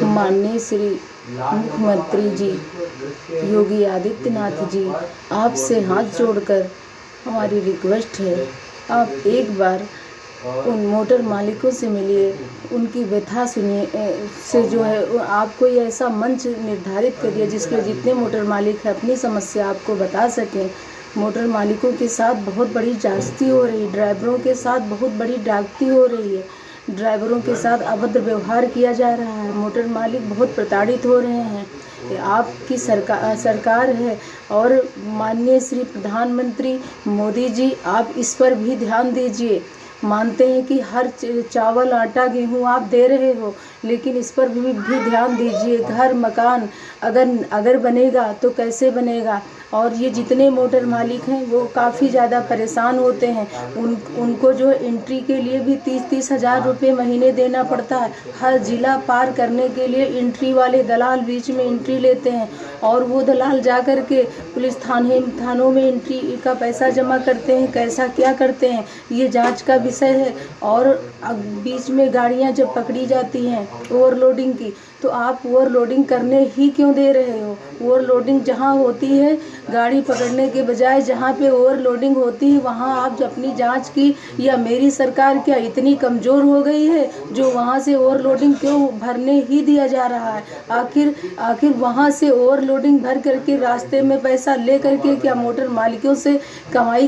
माननीय श्री मुख्यमंत्री जी योगी आदित्यनाथ जी, आपसे हाथ जोड़कर हमारी रिक्वेस्ट है, आप एक बार उन मोटर मालिकों से मिलिए, उनकी व्यथा सुनिए से जो है आप कोई ऐसा मंच निर्धारित करिए जिसमें जितने मोटर मालिक हैं अपनी समस्या आपको बता सकें। मोटर मालिकों के साथ बहुत बड़ी जास्ती हो रही, ड्राइवरों के साथ बहुत बड़ी डाकती हो रही है, ड्राइवरों के साथ अभद्र व्यवहार किया जा रहा है, मोटर मालिक बहुत प्रताड़ित हो रहे हैं। आपकी सरकार है और माननीय श्री प्रधानमंत्री मोदी जी, आप इस पर भी ध्यान दीजिए। मानते हैं कि हर चावल आटा गेहूँ आप दे रहे हो, लेकिन इस पर भी ध्यान दीजिए। घर मकान अगर बनेगा तो कैसे बनेगा। और ये जितने मोटर मालिक हैं वो काफ़ी ज़्यादा परेशान होते हैं। उनको जो एंट्री के लिए भी 30-30 हज़ार रुपये महीने देना पड़ता है। हर ज़िला पार करने के लिए एंट्री वाले दलाल बीच में एंट्री लेते हैं और वो दलाल जा कर के पुलिस थानों में एंट्री का पैसा जमा करते हैं। कैसा क्या करते हैं ये जांच का विषय है। और बीच में गाड़ियां जब पकड़ी जाती हैं ओवरलोडिंग की, तो आप ओवरलोडिंग करने ही क्यों दे रहे हो। ओवरलोडिंग जहां होती है, गाड़ी पकड़ने के बजाय जहां पे ओवरलोडिंग होती है वहां आप अपनी जांच की। या मेरी सरकार क्या इतनी कमज़ोर हो गई है जो वहां से ओवरलोडिंग क्यों भरने ही दिया जा रहा है। आखिर वहां से ओवरलोडिंग भर करके रास्ते में पैसा ले करके क्या मोटर मालिकों से कमाई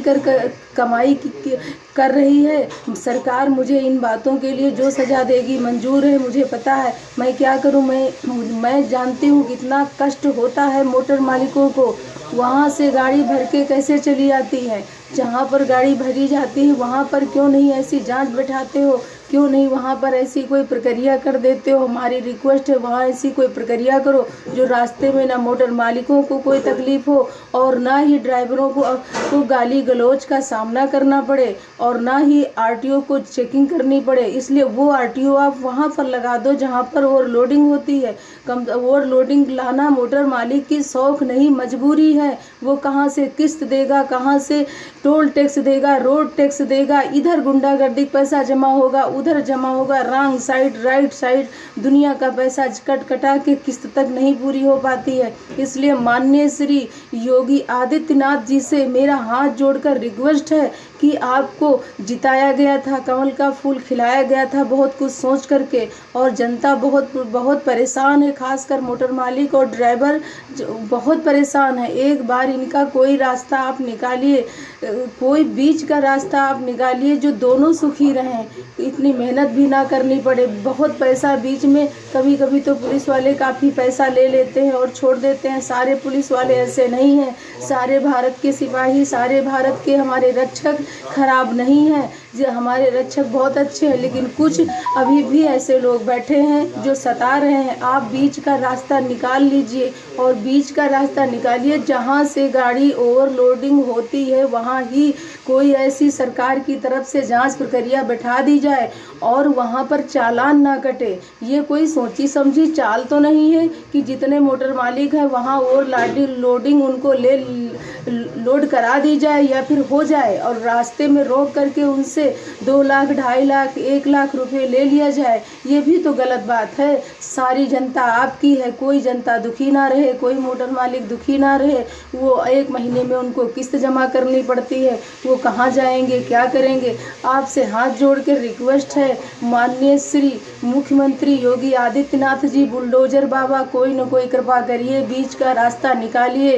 कर रही है सरकार। मुझे इन बातों के लिए जो सज़ा देगी मंजूर है, मुझे पता है। मैं क्या करूं, मैं जानती हूं कितना कष्ट होता है मोटर मालिकों को। वहां से गाड़ी भर के कैसे चली आती है। जहां पर गाड़ी भरी जाती है वहां पर क्यों नहीं ऐसी जांच बैठाते हो, क्यों नहीं वहां पर ऐसी कोई प्रक्रिया कर देते हो। हमारी रिक्वेस्ट है वहां ऐसी कोई प्रक्रिया करो जो रास्ते में ना मोटर मालिकों को कोई तकलीफ हो और ना ही ड्राइवरों को गाली गलौज का सामना करना पड़े और ना ही आरटीओ को चेकिंग करनी पड़े। इसलिए वो आरटीओ आप वहां पर लगा दो जहां पर ओवरलोडिंग होती है। ओवरलोडिंग लाना मोटर मालिक की शौक नहीं, मजबूरी है। वो कहाँ से किस्त देगा, कहाँ से टोल टैक्स देगा, रोड टैक्स देगा। इधर गुंडागर्दी पैसा जमा होगा, उधर जमा होगा, रॉन्ग साइड राइट साइड दुनिया का पैसा कटा के किस्त तक नहीं पूरी हो पाती है। इसलिए माननीय श्री योगी आदित्यनाथ जी से मेरा हाथ जोड़कर रिक्वेस्ट है कि आपको जिताया गया था, कमल का फूल खिलाया गया था बहुत कुछ सोच करके, और जनता बहुत परेशान है, खासकर मोटर मालिक और ड्राइवर बहुत परेशान है। एक बार इनका कोई रास्ता आप निकालिए, कोई बीच का रास्ता आप निकालिए जो दोनों सुखी रहें, इतनी मेहनत भी ना करनी पड़े। बहुत पैसा बीच में कभी कभी तो पुलिस वाले काफ़ी पैसा ले लेते हैं और छोड़ देते हैं। सारे पुलिस वाले ऐसे नहीं हैं, सारे भारत के सिपाही, सारे भारत के हमारे रक्षक खराब नहीं हैं। जो हमारे रक्षक बहुत अच्छे हैं, लेकिन कुछ अभी भी ऐसे लोग बैठे हैं जो सता रहे हैं। आप बीच का रास्ता निकाल लीजिए और बीच का रास्ता निकालिए जहां से गाड़ी ओवरलोडिंग होती है वहां ही कोई ऐसी सरकार की तरफ से जांच प्रक्रिया बैठा दी जाए और वहां पर चालान ना कटे। ये कोई सोची समझी चाल तो नहीं है कि जितने मोटर मालिक हैं वहां ओवरलोडिंग उनको लोड करा दी जाए या फिर हो जाए और रास्ते में रोक करके उनसे 2 लाख 2.5 लाख 1 लाख रुपए ले लिया जाए। ये भी तो गलत बात है। सारी जनता आपकी है, कोई जनता दुखी ना रहे, कोई मोटर मालिक दुखी ना रहे। वो 1 महीने में उनको किस्त जमा करनी पड़ती है, वो कहाँ जाएंगे, क्या करेंगे। आपसे हाथ जोड़ के रिक्वेस्ट है माननीय श्री मुख्यमंत्री योगी आदित्यनाथ जी, बुलडोजर बाबा कोई न कोई कृपा करिए, बीच का रास्ता निकालिए।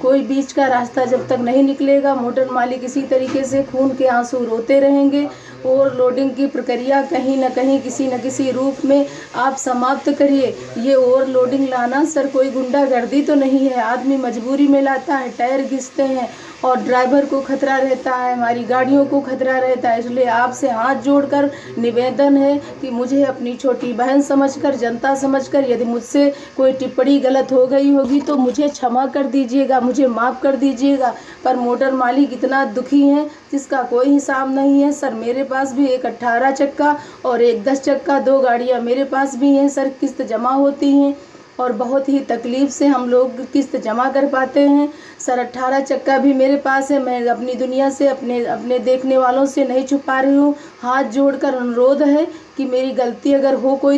कोई बीच का रास्ता जब तक नहीं निकलेगा मोटर मालिक इसी तरीके से खून के आंसू रोते रहेंगे। ओवरलोडिंग की प्रक्रिया कहीं न कहीं किसी न किसी रूप में आप समाप्त करिए। ये ओवरलोडिंग लाना सर कोई गुंडागर्दी तो नहीं है, आदमी मजबूरी में लाता है, टायर घिसते हैं और ड्राइवर को खतरा रहता है, हमारी गाड़ियों को खतरा रहता है। इसलिए आपसे हाथ जोड़कर निवेदन है कि मुझे अपनी छोटी बहन समझकर, जनता समझकर, यदि मुझसे कोई टिप्पणी गलत हो गई होगी तो मुझे क्षमा कर दीजिएगा, मुझे माफ़ कर दीजिएगा। पर मोटर मालिक इतना दुखी हैं जिसका कोई हिसाब नहीं है। सर मेरे पास भी एक 18 चक्का और एक 10 चक्का 2 गाड़ियाँ मेरे पास भी हैं सर, किस्त जमा होती हैं और बहुत ही तकलीफ़ से हम लोग किस्त जमा कर पाते हैं। सर 18 चक्का भी मेरे पास है। मैं अपनी दुनिया से अपने देखने वालों से नहीं छुपा रही हूँ। हाथ जोड़कर अनुरोध है कि मेरी गलती अगर हो कोई